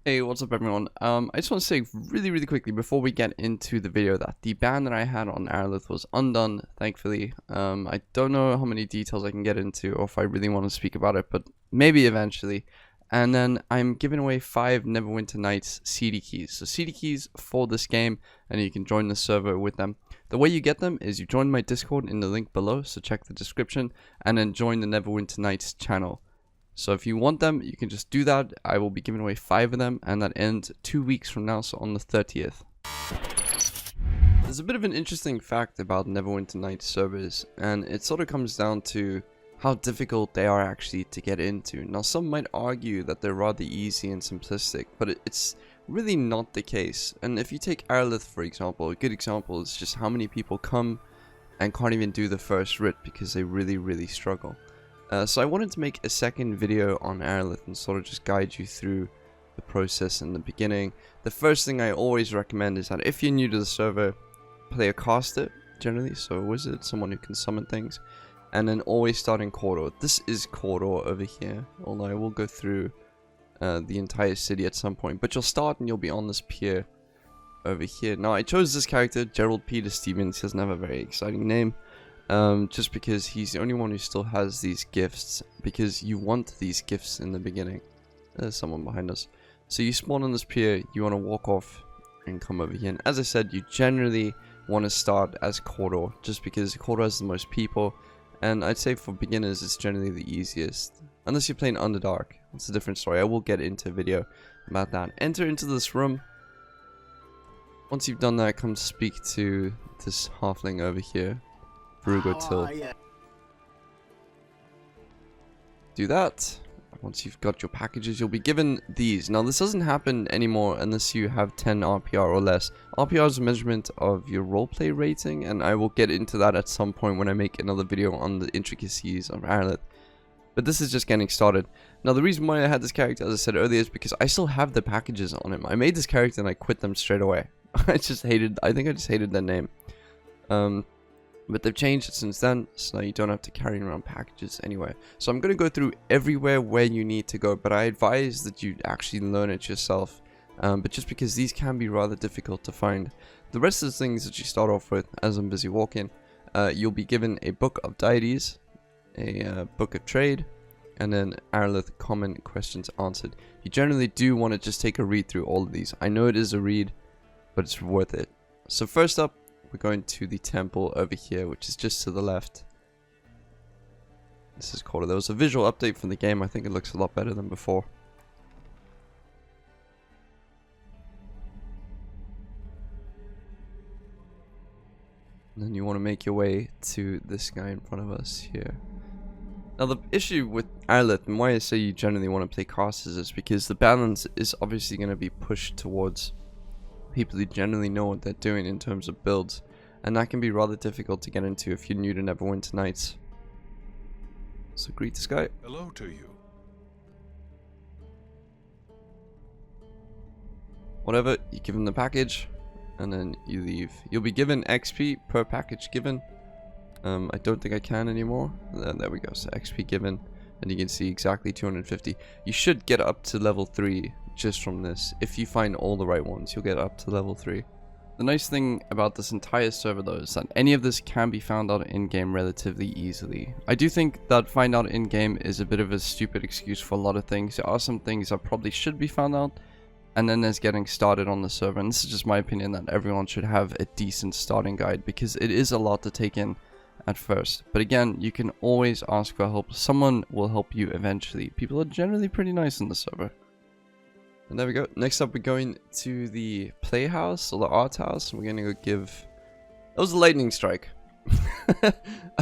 Hey, what's up everyone? I just want to say really quickly before we get into the video that the ban that I had on Arelith was undone, thankfully. I don't know how many details I can get into or if I really want to speak about it, but maybe eventually. And then I'm giving away 5 Neverwinter Nights CD keys. So CD keys for this game, and you can join the server with them. The way you get them is you join my Discord in the link below, so check the description, and then join the Neverwinter Nights channel. So if you want them, you can just do that. I will be giving away 5 of them, and that ends 2 weeks from now, so on the 30th. There's a bit of an interesting fact about Neverwinter Nights servers, and it sort of comes down to how difficult they are actually to get into. Now, some might argue that they're rather easy and simplistic, but it's really not the case. And if you take Arelith, for example, a good example is just how many people come and can't even do the first writ because they really struggle. So I wanted to make a second video on Arelith and sort of just guide you through the process in the beginning. The first thing I always recommend is that if you're new to the server, play a caster, generally, so a wizard, someone who can summon things, and then always start in Cordor. This is Cordor over here, although I will go through the entire city at some point, but you'll start and you'll be on this pier over here. Now I chose this character, Gerald Peter Stevens. He doesn't have a very exciting name. Just because he's the only one who still has these gifts, because you want these gifts in the beginning. There's someone behind us. So you spawn on this pier, you want to walk off and come over here, and as I said, you generally want to start as Cordor, just because Cordor has the most people, and I'd say for beginners it's generally the easiest, unless you're playing Underdark. That's a different story. I will get into a video about that. Enter into this room. Once you've done that, come speak to this halfling over here, Till. Do that. Once you've got your packages, you'll be given these. Now, this doesn't happen anymore unless you have 10 RPR or less. RPR is a measurement of your roleplay rating, and I will get into that at some point when I make another video on the intricacies of Arelith. But this is just getting started. Now, the reason why I had this character, as I said earlier, is because I still have the packages on him. I made this character and I quit them straight away. I think I just hated their name. But they've changed it since then, so you don't have to carry around packages anyway. So I'm going to go through everywhere where you need to go, but I advise that you actually learn it yourself. But just because these can be rather difficult to find. The rest of the things that you start off with, as I'm busy walking, you'll be given a book of deities, a book of trade, and then Arelith common questions answered. You generally do want to just take a read through all of these. I know it is a read, but it's worth it. So first up, we're going to the temple over here, which is just to the left. This is Cordor. There was a visual update from the game. I think it looks a lot better than before. And then you want to make your way to this guy in front of us here. Now, the issue with Arelith, and why I say you generally want to play casters, is because the balance is obviously going to be pushed towards people who generally know what they're doing in terms of builds, and that can be rather difficult to get into if you're new to Neverwinter Nights. So greet this guy. Hello to you. Whatever, you give him the package, and then you leave. You'll be given XP per package given. I don't think I can anymore. There we go, so XP given, and you can see exactly 250. You should get up to level 3 just from this. If you find all the right ones, you'll get up to level 3. The nice thing about this entire server though is that any of this can be found out in-game relatively easily. I do think that find out in-game is a bit of a stupid excuse for a lot of things. There are some things that probably should be found out, and then there's getting started on the server, and this is just my opinion that everyone should have a decent starting guide, because it is a lot to take in at first. But again, you can always ask for help. Someone will help you eventually. People are generally pretty nice in the server. And there we go. Next up, we're going to the playhouse, or the art house. We're going to go give... That was a lightning strike.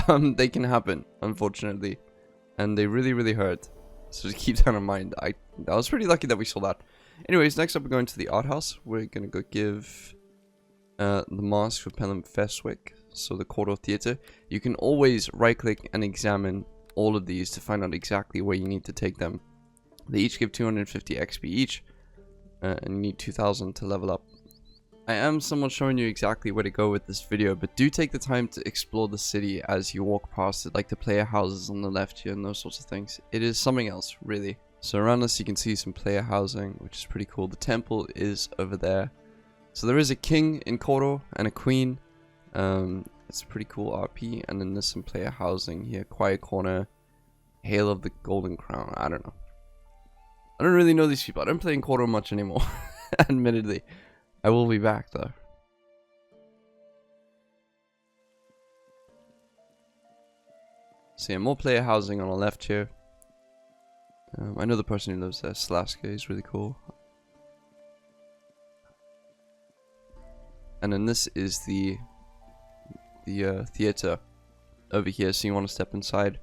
They can happen, unfortunately. And they really hurt. So just keep that in mind. I was pretty lucky that we saw that. Anyways, next up, we're going to the art house. We're going to go give the mask for Pelham Feswick, so the Cordor Theatre. You can always right-click and examine all of these to find out exactly where you need to take them. They each give 250 XP each. And you need 2000 to level up. I am somewhat showing you exactly where to go with this video, but do take the time to explore the city as you walk past it, like the player houses on the left here and those sorts of things. It is something else, really. So around us you can see some player housing, which is pretty cool. The temple is over there. So there is a king in Cordor and a queen. It's a pretty cool RP. And then there's some player housing here. Quiet Corner, Hail of the Golden Crown. I don't know. I don't really know these people. I don't play in Cordor much anymore. Admittedly. I will be back though. So yeah, more player housing on the left here. I know the person who lives there, Slaska, he's really cool. And then this is the theater over here, so you want to step inside.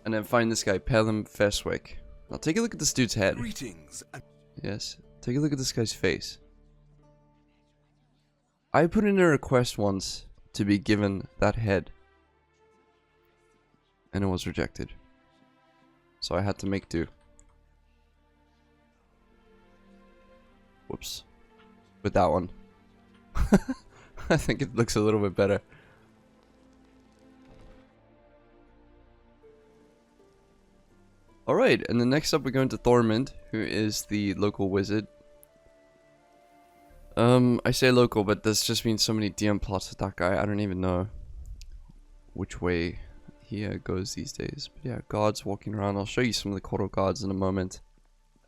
And then find this guy, Pelham Feswick. Now take a look at this dude's head. Greetings. Yes, take a look at this guy's face. I put in a request once to be given that head, and it was rejected. So I had to make do. Whoops. With that one. I think it looks a little bit better. Alright, and then next up we're going to Thormund, who is the local wizard. I say local, but there's just been so many DM plots with that guy, I don't even know which way he goes these days. But yeah, guards walking around. I'll show you some of the Cordor guards in a moment.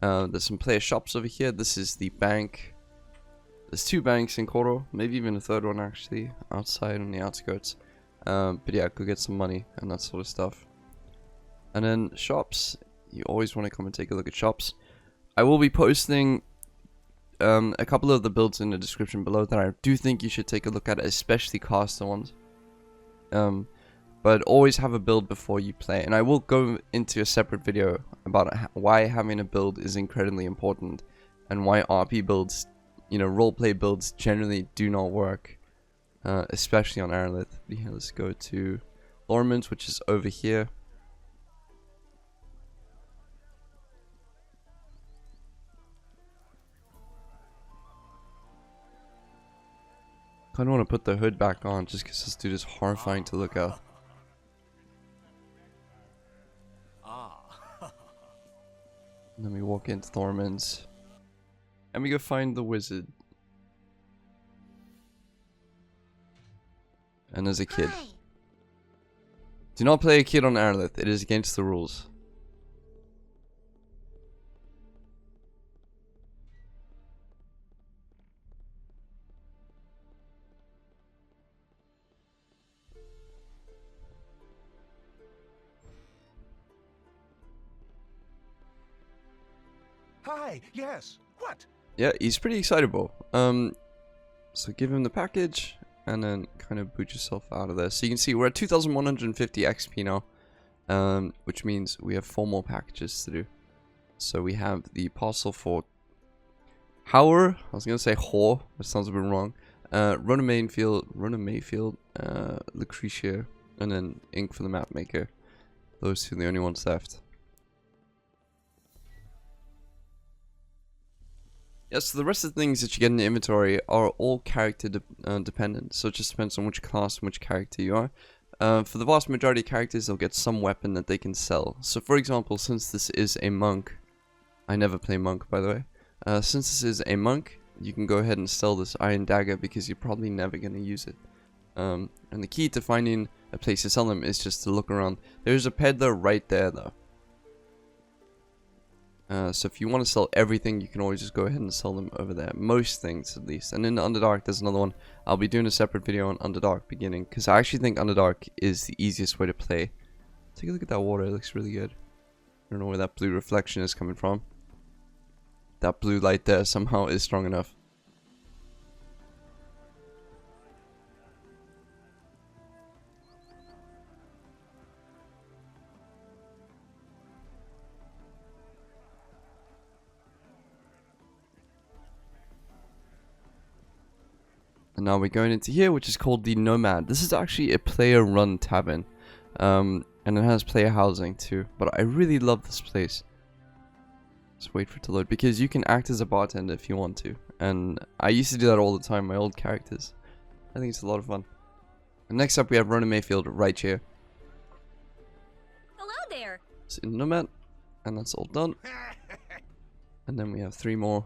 There's some player shops over here. This is the bank. There's 2 banks in Cordor, maybe even a third one actually, outside on the outskirts. But yeah, go get some money and that sort of stuff. And then shops, you always want to come and take a look at shops. I will be posting a couple of the builds in the description below that I do think you should take a look at, especially caster ones. But always have a build before you play, and I will go into a separate video about why having a build is incredibly important, and why RP builds, you know, roleplay builds generally do not work, especially on Arelith. Yeah, let's go to Thormund, which is over here. I don't want to put the hood back on just because this dude is horrifying to look at. And then we walk into Thormund's. And we go find the wizard. And there's a kid. Hi. Do not play a kid on Arelith. It is against the rules. Hi, yes. What? Yeah, he's pretty excitable. So give him the package and then kind of boot yourself out of there. So you can see we're at 2,150 XP now, which means we have 4 more packages to do. So we have the parcel for Hauer. I was gonna say Hor, that sounds a bit wrong. Rona Mayfield, Lucretia, and then ink for the map maker. Those 2 are the only ones left. Yes, so the rest of the things that you get in the inventory are all character dependent, so it just depends on which class and which character you are. For the vast majority of characters, they'll get some weapon that they can sell. So for example, since this is a monk, I never play monk by the way, since this is a monk, you can go ahead and sell this iron dagger because you're probably never going to use it. And the key to finding a place to sell them is just to look around. There's a peddler right there though. So if you want to sell everything, you can always just go ahead and sell them over there. Most things, at least. And in Underdark, there's another one. I'll be doing a separate video on Underdark beginning, because I actually think Underdark is the easiest way to play. Take a look at that water. It looks really good. I don't know where that blue reflection is coming from. That blue light there somehow is strong enough. And now we're going into here, which is called the Nomad. This is actually a player-run tavern, and it has player housing too. But I really love this place. Just wait for it to load, because you can act as a bartender if you want to. And I used to do that all the time, my old characters. I think it's a lot of fun. And next up we have Ronan Mayfield right here. Hello there. It's in Nomad, and that's all done. And then we have 3 more.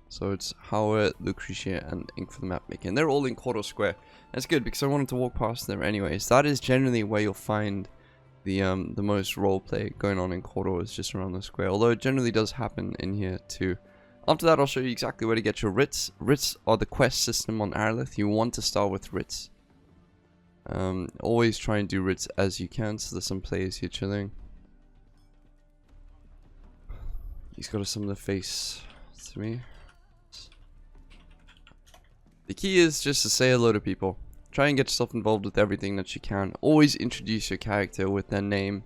So it's Howard, Lucretia, and Ink for the map making. They're all in Cordor Square. That's good because I wanted to walk past there anyways. That is generally where you'll find the most roleplay going on in Cordor, is just around the square. Although it generally does happen in here too. After that, I'll show you exactly where to get your writs. Writs are the quest system on Arelith. You want to start with writs. Always try and do writs as you can, so there's some players here chilling. He's got a similar face to me. The key is just to say hello to people. Try and get yourself involved with everything that you can. Always introduce your character with their name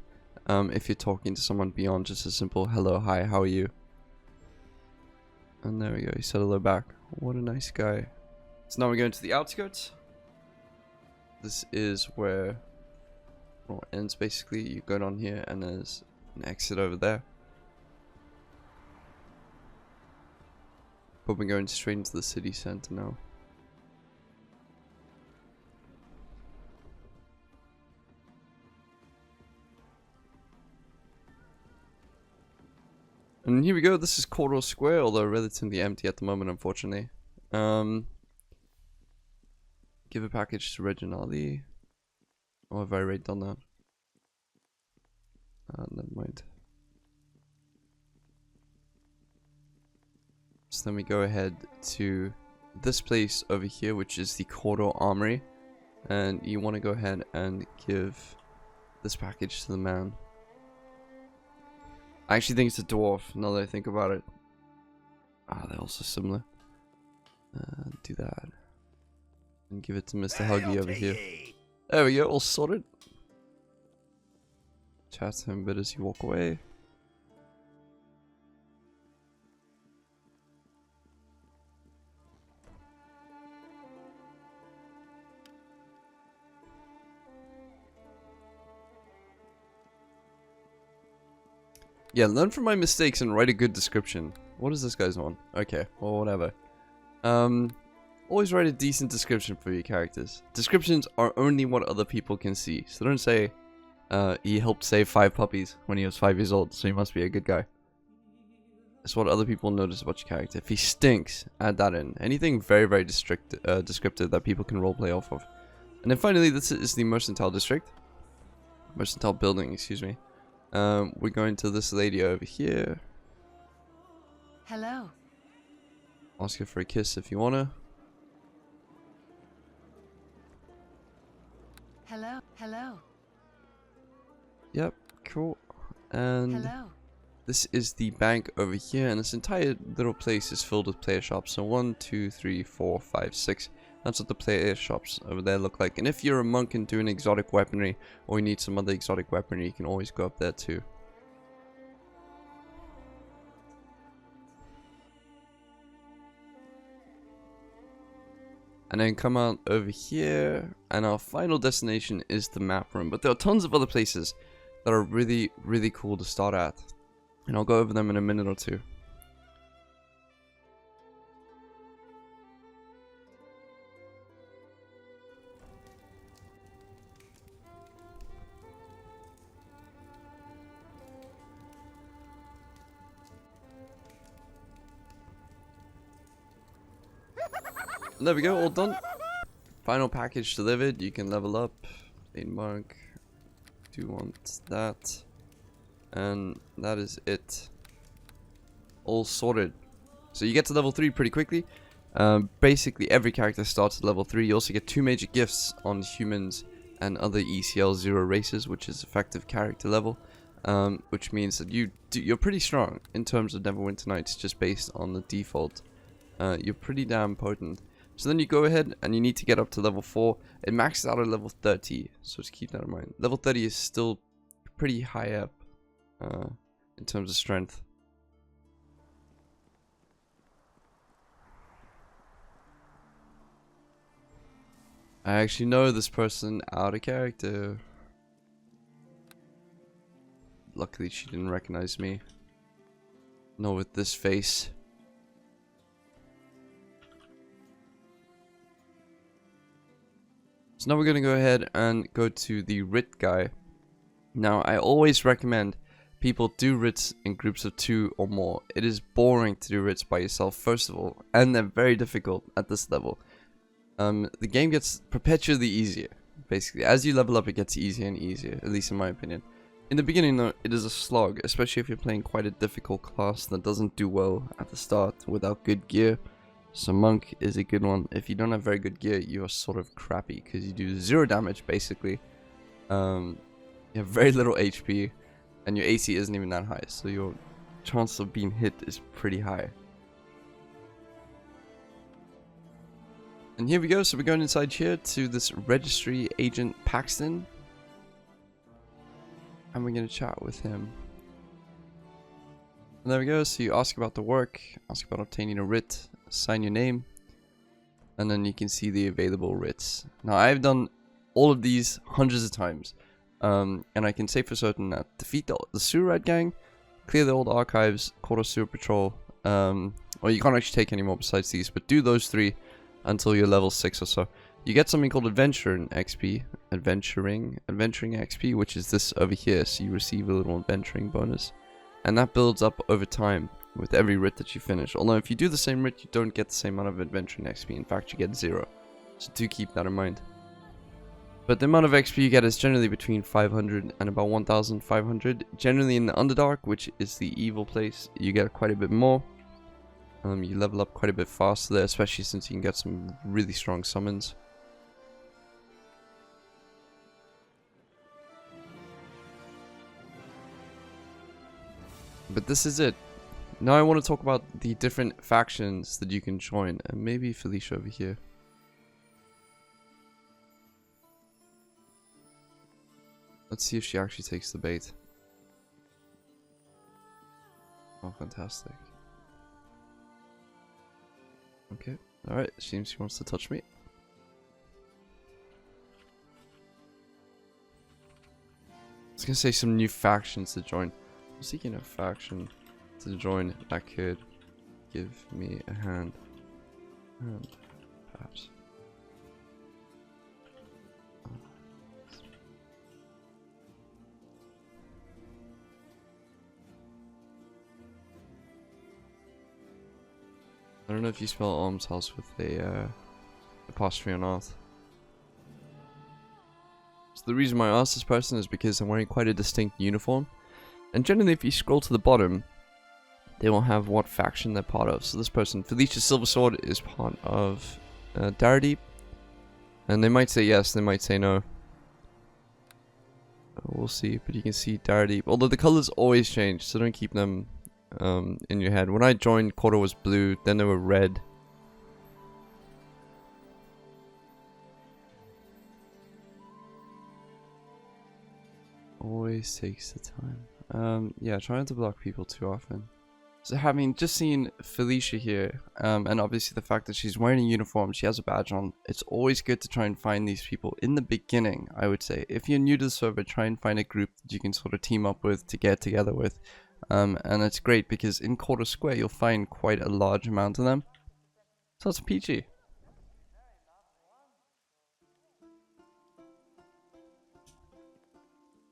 if you're talking to someone beyond just a simple hello, hi, how are you? And there we go, he said hello back. What a nice guy. So now we're going to the outskirts. This is where it all ends basically. You go down here and there's an exit over there. But we're going straight into the city center now. And here we go, this is Cordor Square, although relatively empty at the moment, unfortunately. Give a package to Reginaldi. Oh, have I already done that? Never mind. So then we go ahead to this place over here, which is the Cordor Armory. And you want to go ahead and give this package to the man. I actually think it's a dwarf, now that I think about it. Ah, they're also similar. Do that. And give it to Mr. Huggy over here. There we go, all sorted. Chat to him a bit as you walk away. Yeah, learn from my mistakes and write a good description. What is this guy's one? Okay, well, whatever. Always write a decent description for your characters. Descriptions are only what other people can see. So don't say, he helped save 5 puppies when he was 5 years old, so he must be a good guy. It's what other people notice about your character. If he stinks, add that in. Anything very, very descriptive that people can roleplay off of. And then finally, this is the Mercantile District. Mercantile Building, excuse me. We're going to this lady over here. Hello. Ask her for a kiss if you wanna. Hello. Hello. Yep, cool. And Hello. this is the bank over here, and this entire little place is filled with player shops. So 1, 2, 3, 4, 5, 6. That's what the player shops over there look like. And if you're a monk and doing exotic weaponry, or you need some other exotic weaponry, you can always go up there too. And then come out over here, and our final destination is the map room. But there are tons of other places that are really, really cool to start at. And I'll go over them in a minute or two. There we go, all done. Final package delivered. You can level up. A mark. Do want that. And that is it. All sorted. So you get to level 3 pretty quickly. Basically every character starts at level 3. You also get 2 major gifts on humans and other ECL 0 races, which is effective character level. Which means that you're pretty strong in terms of Neverwinter Nights, just based on the default. You're pretty damn potent. So then you go ahead and you need to get up to level 4. It maxes out at level 30, so just keep that in mind. Level 30 is still pretty high up in terms of strength. I actually know this person out of character. Luckily she didn't recognize me. Not with this face. So now we're going to go ahead and go to the writ guy. Now, I always recommend people do writs in groups of 2 or more. It is boring to do writs by yourself, first of all, and they're very difficult at this level. The game gets perpetually easier, basically. As you level up, it gets easier and easier, at least in my opinion. In the beginning, though, it is a slog, especially if you're playing quite a difficult class that doesn't do well at the start without good gear. So Monk is a good one. If you don't have very good gear, you are sort of crappy, because you do 0 damage, basically. You have very little HP, and your AC isn't even that high, so your chance of being hit is pretty high. And here we go, so we're going inside here to this registry agent Paxton. And we're going to chat with him. And there we go, so you ask about the work, ask about obtaining a writ, sign your name, and then you can see the available writs. Now I've done all of these hundreds of times, and I can say for certain that defeat the sewer rat gang, clear the old archives, Cordor sewer patrol, or you can't actually take any more besides these, but do those 3 until you're level 6 or so. You get something called adventuring XP, adventuring XP, which is this over here, so you receive a little adventuring bonus, and that builds up over time with every writ that you finish. Although if you do the same writ, you don't get the same amount of adventuring XP. In fact, you get 0, so do keep that in mind. But the amount of XP you get is generally between 500 and about 1500. Generally in the Underdark, which is the evil place, you get quite a bit more. You level up quite a bit faster there, especially since you can get some really strong summons. But this is it. Now I want to talk about the different factions that you can join, and maybe Felicia over here. Let's see if she actually takes the bait. Oh, fantastic. Okay, alright, seems she wants to touch me. I was gonna say some new factions to join. I'm seeking a faction to join that could give me a hand. Perhaps. I don't know if you spell almshouse with a apostrophe or not. So the reason why I asked this person is because I'm wearing quite a distinct uniform. And generally if you scroll to the bottom, they will have what faction they're part of. So this person, Felicia Silversword, is part of Daredeep. And they might say yes, they might say no. We'll see, but you can see Daredeep. Although the colors always change, so don't keep them in your head. When I joined, Cordor was blue, then they were red. Always takes the time. Yeah, try not to block people too often. So having just seen Felicia here, and obviously the fact that she's wearing a uniform, she has a badge on, it's always good to try and find these people in the beginning, I would say. If you're new to the server, try and find a group that you can sort of team up with to get together with. And it's great because in Cordor Square you'll find quite a large amount of them. So it's peachy.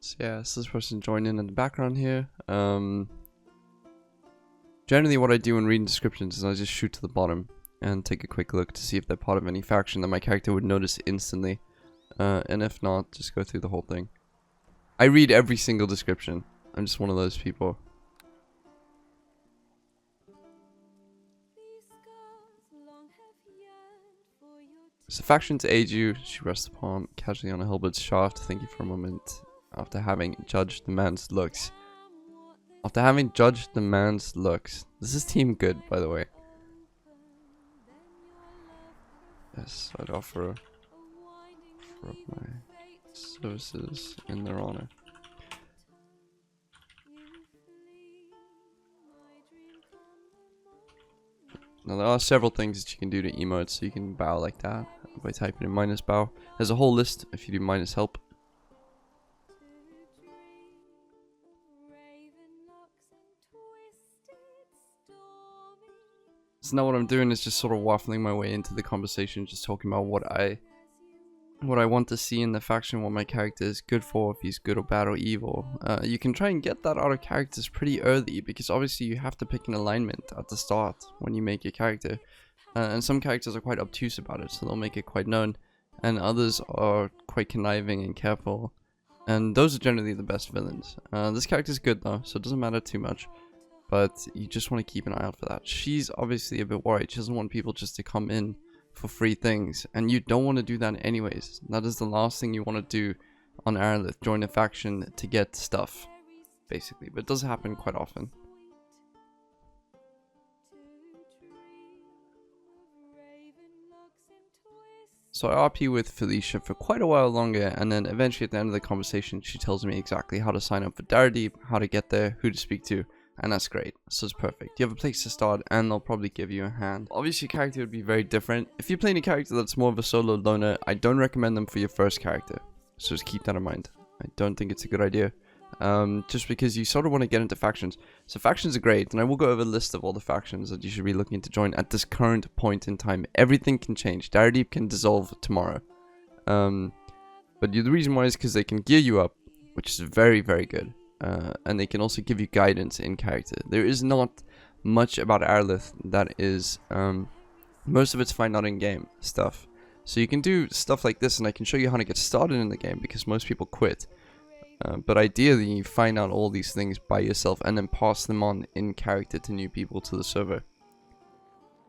So yeah, so this person joined in the background here. Generally what I do when reading descriptions is I just shoot to the bottom and take a quick look to see if they're part of any faction that my character would notice instantly. And if not, just go through the whole thing. I read every single description. I'm just one of those people. So faction to aid you, she rests the palm casually on a halberd shaft. Thank you for a moment. After having judged the man's looks. After having judged the man's looks. This is team good, by the way. Yes, I'd offer up my services in their honor. Now there are several things that you can do to emote, so you can bow like that by typing in minus bow. There's a whole list if you do minus help. So now what I'm doing is just sort of waffling my way into the conversation, just talking about what I what I want to see in the faction, what my character is good for, if he's good or bad or evil. You can try and get that out of characters pretty early, because obviously you have to pick an alignment at the start when you make your character. And some characters are quite obtuse about it, so they'll make it quite known. And others are quite conniving and careful. And those are generally the best villains. This character's good though, so it doesn't matter too much. But you just want to keep an eye out for that. She's obviously a bit worried. She doesn't want people just to come in for free things, and you don't want to do that anyways. That is the last thing you want to do on Arelith, join a faction to get stuff, basically. But it does happen quite often. So I RP with Felicia for quite a while longer, and then eventually at the end of the conversation she tells me exactly how to sign up for Daredeep, how to get there, who to speak to. And that's great, so it's perfect. You have a place to start, and they'll probably give you a hand. Obviously, your character would be very different. If you're playing a character that's more of a solo loner, I don't recommend them for your first character. So just keep that in mind. I don't think it's a good idea. Just because you sort of want to get into factions. So factions are great, and I will go over a list of all the factions that you should be looking to join at this current point in time. Everything can change. Daredeep can dissolve tomorrow. But the reason why is because they can gear you up, which is very, very good. And they can also give you guidance in character. There is not much about Arelith that is, most of it's find out in game stuff. So you can do stuff like this, and I can show you how to get started in the game because most people quit. But ideally you find out all these things by yourself and then pass them on in character to new people to the server.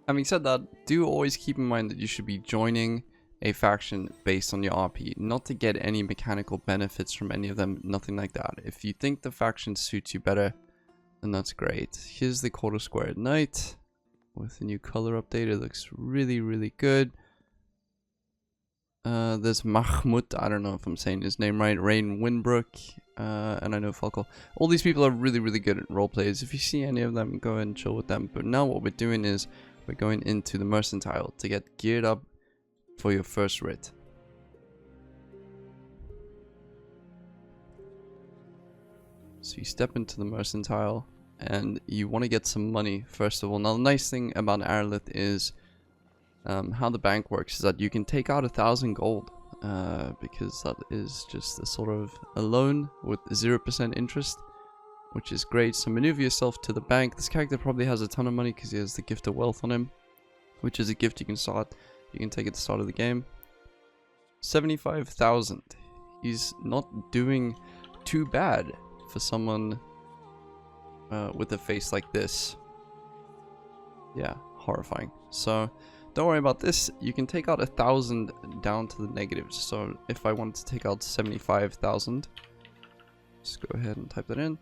Having said that, do always keep in mind that you should be joining a faction based on your RP, not to get any mechanical benefits from any of them, nothing like that. If you think the faction suits you better, then that's great. Here's the Cordor square at night with the new color update. It looks really, really good. There's Mahmoud, I don't know if I'm saying his name right, Rain Winbrook, and I know Falco. All these people are really, really good at roleplays. If you see any of them, go ahead and chill with them. But now what we're doing is we're going into the mercantile to get geared up for your first writ. So you step into the mercantile and you want to get some money first of all. Now the nice thing about Arelith is how the bank works is that you can take out 1,000 gold because that is just a sort of a loan with 0% interest, which is great. So maneuver yourself to the bank. This character probably has a ton of money because he has the gift of wealth on him, which is a gift you can start. You can take at the start of the game. 75,000. He's not doing too bad for someone with a face like this. Yeah, horrifying. So don't worry about this. You can take out 1,000 down to the negatives. So if I wanted to take out 75,000, just go ahead and type that in.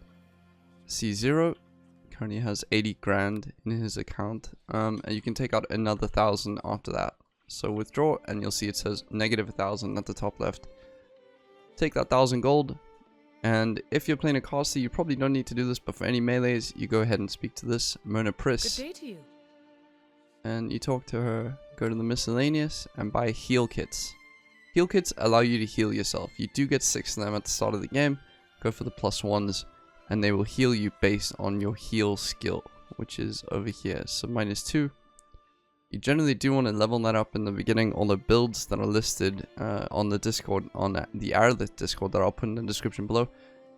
C0 currently has 80 grand in his account, and you can take out another 1,000 after that. So withdraw, and you'll see it says negative 1,000 at the top left. Take that 1,000 gold, and if you're playing a caster, you probably don't need to do this, but for any melees, you go ahead and speak to this Myrna Priss. Good day to you. And you talk to her, go to the miscellaneous, and buy heal kits. Heal kits allow you to heal yourself. You do get 6 of them at the start of the game. Go for the +1s, and they will heal you based on your heal skill, which is over here. So -2. You generally do want to level that up in the beginning. All the builds that are listed on the Discord, on the Arelith Discord that I'll put in the description below,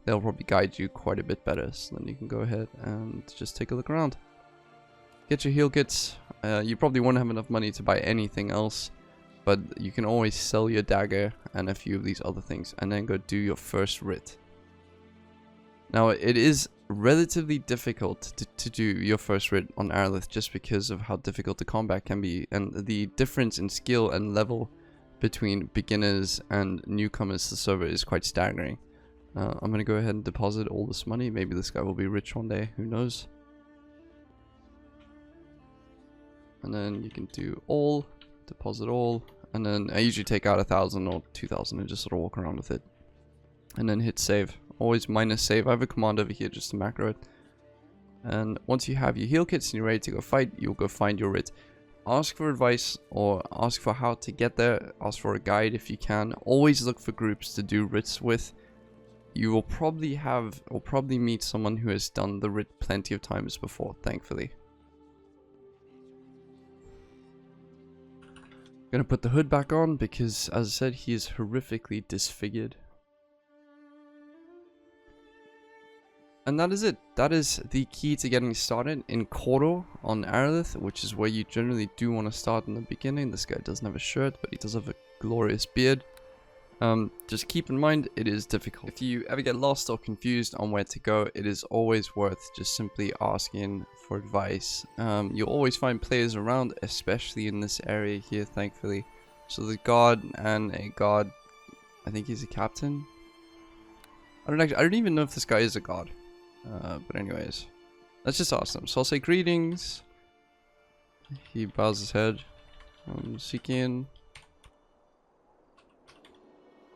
they'll probably guide you quite a bit better. So then you can go ahead and just take a look around. Get your heal kits. You probably won't have enough money to buy anything else, but you can always sell your dagger and a few of these other things, and then go do your first writ. Now it is relatively difficult to do your first writ on Arelith just because of how difficult the combat can be, and the difference in skill and level between beginners and newcomers to the server is quite staggering. I'm going to go ahead and deposit all this money. Maybe this guy will be rich one day, who knows. And then you can do all, deposit all, and then I usually take out 1,000 or 2,000 and just sort of walk around with it. And then hit save. Always -save. I have a command over here just to macro it. And once you have your heal kits and you're ready to go fight, you'll go find your writ. Ask for advice or ask for how to get there. Ask for a guide if you can. Always look for groups to do writs with. You will probably meet someone who has done the writ plenty of times before, thankfully. Gonna put the hood back on because, as I said, he is horrifically disfigured. And that is it. That is the key to getting started in Cordor on Arelith, which is where you generally do want to start in the beginning. This guy doesn't have a shirt, but he does have a glorious beard. Just keep in mind, it is difficult. If you ever get lost or confused on where to go, it is always worth just simply asking for advice. You'll always find players around, especially in this area here, thankfully. So the guard and a guard, I think he's a captain. I don't even know if this guy is a guard. But anyways, let's just ask them. So I'll say greetings. He bows his head. Seeking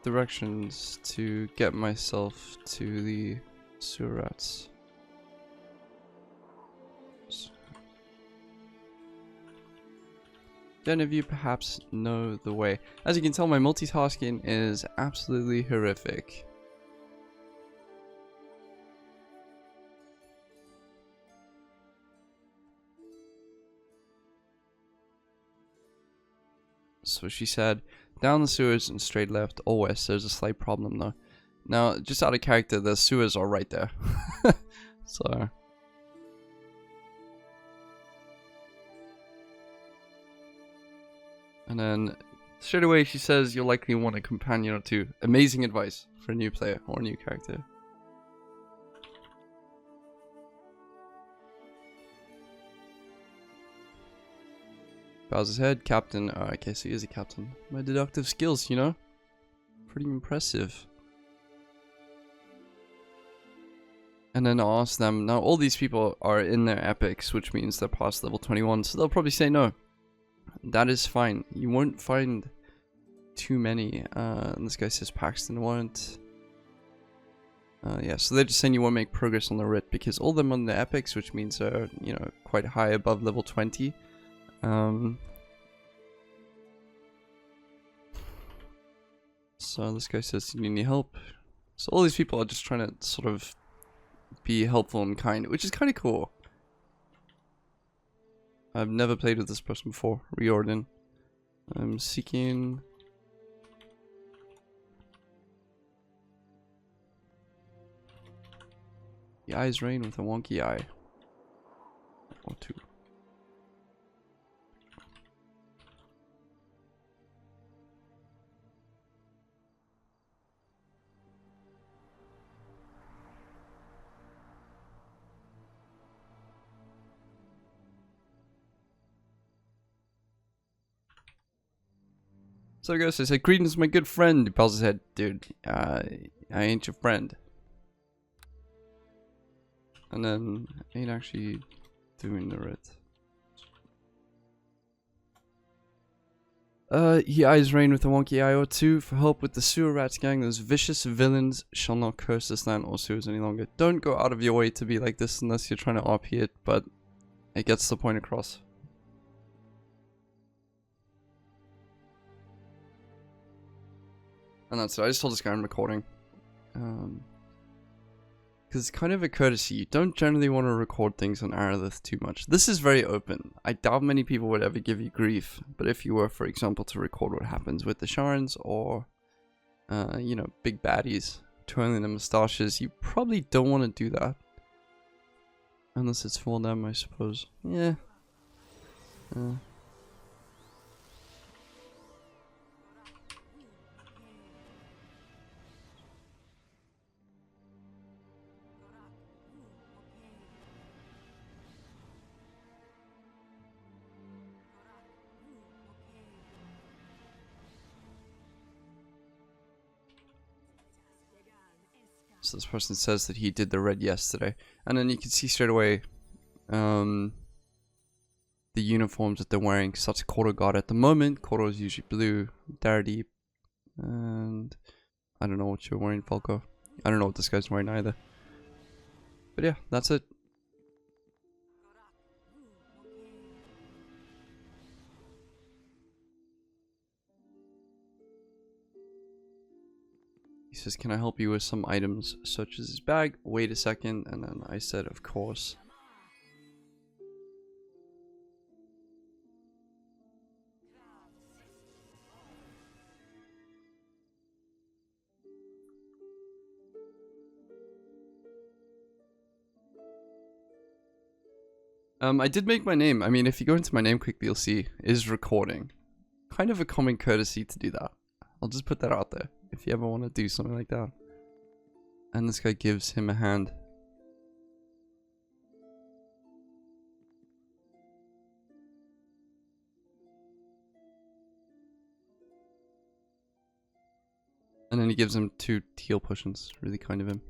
directions to get myself to the sewer rats. Do any of you perhaps know the way? As you can tell, my multitasking is absolutely horrific. So she said, down the sewers and straight left or west. There's a slight problem though. Now, just out of character, the sewers are right there. So. And then, straight away she says, you'll likely want a companion or two. Amazing advice for a new player or a new character. Bows his head, captain. Oh, okay, so he is a captain. My deductive skills, you know? Pretty impressive. And then I'll ask them, now all these people are in their epics, which means they're past level 21, so they'll probably say no. That is fine. You won't find too many. And this guy says Paxton won't. Yeah, so they're just saying you won't make progress on the writ because all them on the epics, which means they're, you know, quite high above level 20. So this guy says you need any help. So all these people are just trying to sort of be helpful and kind, which is kind of cool. I've never played with this person before. Riordan. I'm seeking. The eyes rain with a wonky eye. Or two. So I guess I said, greetings my good friend. He bows his head, dude, I ain't your friend. And then, ain't actually doing the writ. He eyes rain with a wonky eye or two for help with the sewer rats gang. Those vicious villains shall not curse this land or sewers any longer. Don't go out of your way to be like this unless you're trying to RP it, but it gets the point across. And that's it. I just told this guy I'm recording. Because it's kind of a courtesy. You don't generally want to record things on Arelith too much. This is very open. I doubt many people would ever give you grief. But if you were, for example, to record what happens with the Sharons or, you know, big baddies twirling their mustaches, you probably don't want to do that. Unless it's for them, I suppose. Yeah. So this person says that he did the red yesterday. And then you can see straight away the uniforms that they're wearing. So that's Cordor guard at the moment. Cordor is usually blue, Dardy, and I don't know what you're wearing, Falco. I don't know what this guy's wearing either. But yeah, that's it. He says, can I help you with some items such as his bag? Wait a second. And then I said, of course. I did make my name. I mean, if you go into my name quickly, you'll see is recording. Kind of a common courtesy to do that. I'll just put that out there if you ever want to do something like that. And this guy gives him a hand. And then he gives him 2 teal potions. Really kind of him.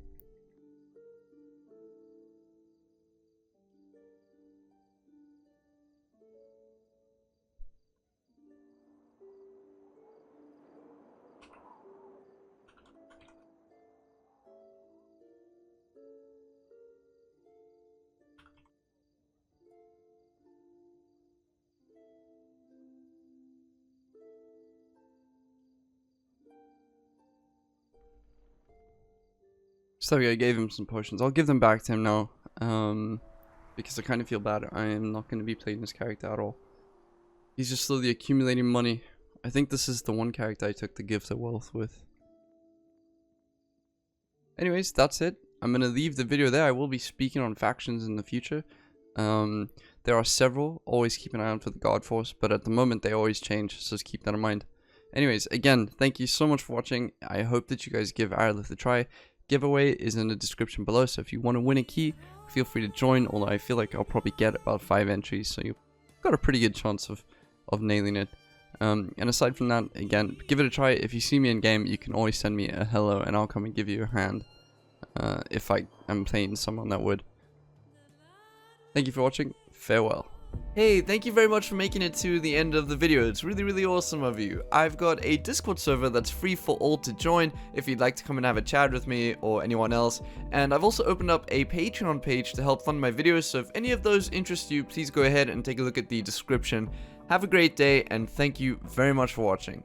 So yeah, I gave him some potions. I'll give them back to him now. Because I kind of feel bad. I am not going to be playing this character at all. He's just slowly accumulating money. I think this is the one character I took the gift of wealth with. Anyways, that's it. I'm going to leave the video there. I will be speaking on factions in the future. There are several. Always keep an eye out for the God Force. But at the moment, they always change. So just keep that in mind. Anyways, again, thank you so much for watching. I hope that you guys give Arelith a try. Giveaway is in the description below. So if you want to win a key, feel free to join. Although I feel like I'll probably get about 5 entries. So you've got a pretty good chance of nailing it. And aside from that, again, give it a try. If you see me in game, you can always send me a hello and I'll come and give you a hand. If I am playing someone that would. Thank you for watching. Farewell. Hey, thank you very much for making it to the end of the video. It's really, really awesome of you. I've got a Discord server that's free for all to join if you'd like to come and have a chat with me or anyone else. And I've also opened up a Patreon page to help fund my videos. So if any of those interest you, please go ahead and take a look at the description. Have a great day and thank you very much for watching.